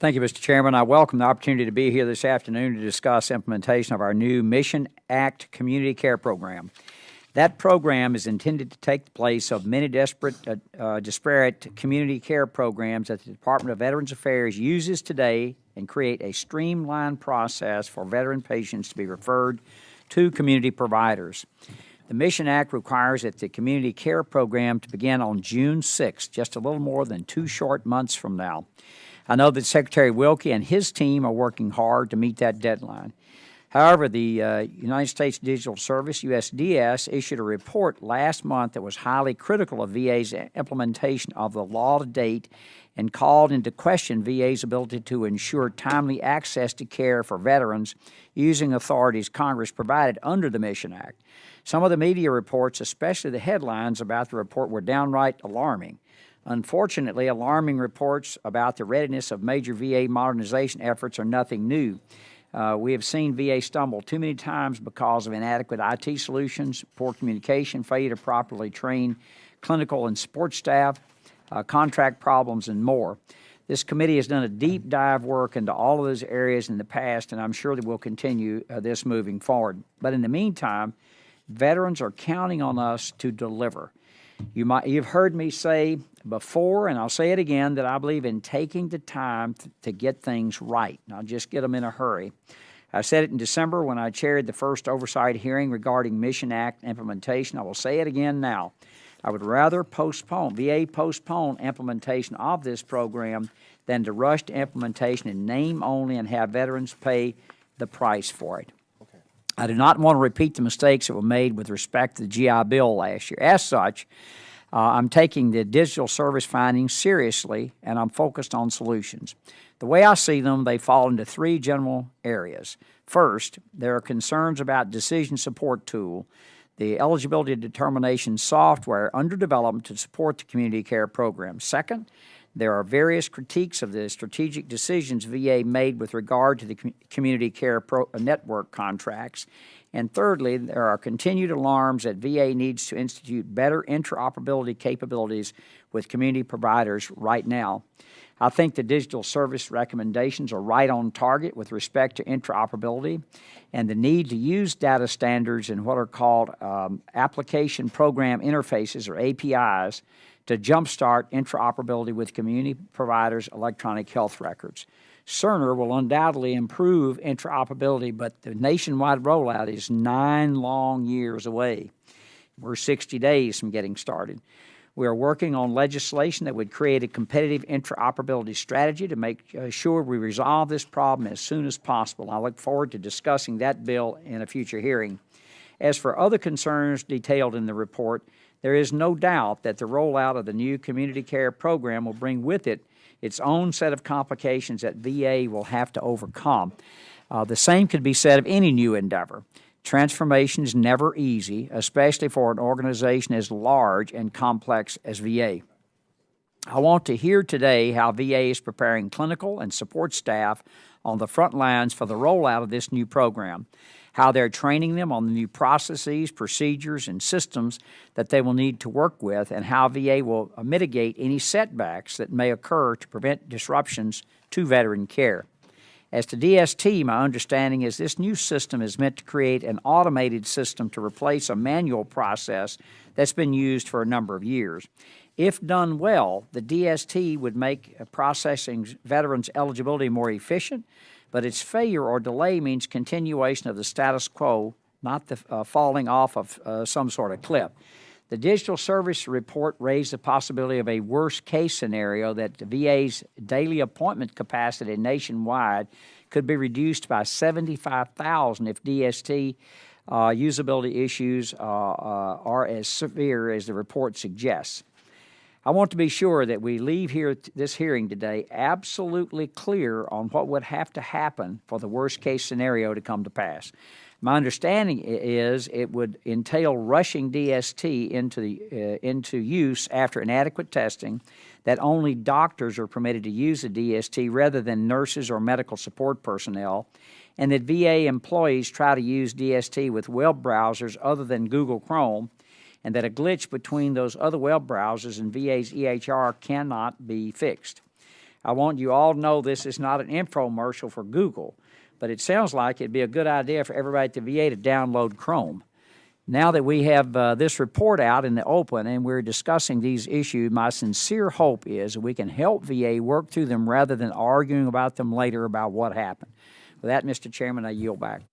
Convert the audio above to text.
Thank you, Mr. Chairman. I welcome the opportunity to be here this afternoon to discuss implementation of our new Mission Act Community Care Program. That program is intended to take the place of many disparate community care programs that the Department of Veterans Affairs uses today and create a streamlined process for veteran patients to be referred to community providers. The Mission Act requires that the community care program to begin on June 6th, just a little more than 2 short months from now. I know that Secretary Wilkie and his team are working hard to meet that deadline. However, the United States Digital Service, USDS, issued a report last month that was highly critical of VA's implementation of the law to date and called into question VA's ability to ensure timely access to care for veterans using authorities Congress provided under the Mission Act. Some of the media reports, especially the headlines about the report, were downright alarming. Unfortunately, alarming reports about the readiness of major VA modernization efforts are nothing new. We have seen VA stumble too many times because of inadequate IT solutions, poor communication, failure to properly train clinical and support staff, contract problems, and more. This committee has done a deep dive work into all of those areas in the past, and I'm sure that we'll continue this moving forward. But in the meantime, veterans are counting on us to deliver. You've heard me say before, and I'll say it again, that I believe in taking the time to get things right, not just get them in a hurry. I said it in December when I chaired the first oversight hearing regarding Mission Act implementation. I will say it again now. I would rather VA postpone implementation of this program than to rush to implementation in name only and have veterans pay the price for it. I do not want to repeat the mistakes that were made with respect to the GI Bill last year. As such, I'm taking the digital service findings seriously, and I'm focused on solutions. The way I see them, they fall into 3 general areas. First, there are concerns about decision support tool, the eligibility determination software under development to support the community care program. Second, there are various critiques of the strategic decisions VA made with regard to the community care network contracts. And thirdly, there are continued alarms that VA needs to institute better interoperability capabilities with community providers right now. I think the digital service recommendations are right on target with respect to interoperability and the need to use data standards in what are called application program interfaces, or APIs, to jumpstart interoperability with community providers' electronic health records. Cerner will undoubtedly improve interoperability, but the nationwide rollout is 9 long years away. We're 60 days from getting started. We are working on legislation that would create a competitive interoperability strategy to make sure we resolve this problem as soon as possible. I look forward to discussing that bill in a future hearing. As for other concerns detailed in the report, there is no doubt that the rollout of the new community care program will bring with it its own set of complications that VA will have to overcome. The same could be said of any new endeavor. Transformation is never easy, especially for an organization as large and complex as VA. I want to hear today how VA is preparing clinical and support staff on the front lines for the rollout of this new program, how they're training them on the new processes, procedures, and systems that they will need to work with, and how VA will mitigate any setbacks that may occur to prevent disruptions to veteran care. As to DST, my understanding is this new system is meant to create an automated system to replace a manual process that's been used for a number of years. If done well, the DST would make processing veterans' eligibility more efficient, but its failure or delay means continuation of the status quo, not the falling off of some sort of cliff. The digital service report raised the possibility of a worst-case scenario that the VA's daily appointment capacity nationwide could be reduced by 75,000 if DST usability issues are as severe as the report suggests. I want to be sure that we leave here this hearing today absolutely clear on what would have to happen for the worst-case scenario to come to pass. My understanding is it would entail rushing DST into use after inadequate testing, that only doctors are permitted to use the DST rather than nurses or medical support personnel, and that VA employees try to use DST with web browsers other than Google Chrome, and that a glitch between those other web browsers and VA's EHR cannot be fixed. I want you all to know this is not an infomercial for Google, but it sounds like it'd be a good idea for everybody at the VA to download Chrome. Now that we have this report out in the open and we're discussing these issues, my sincere hope is that we can help VA work through them rather than arguing about them later about what happened. With that, Mr. Chairman, I yield back.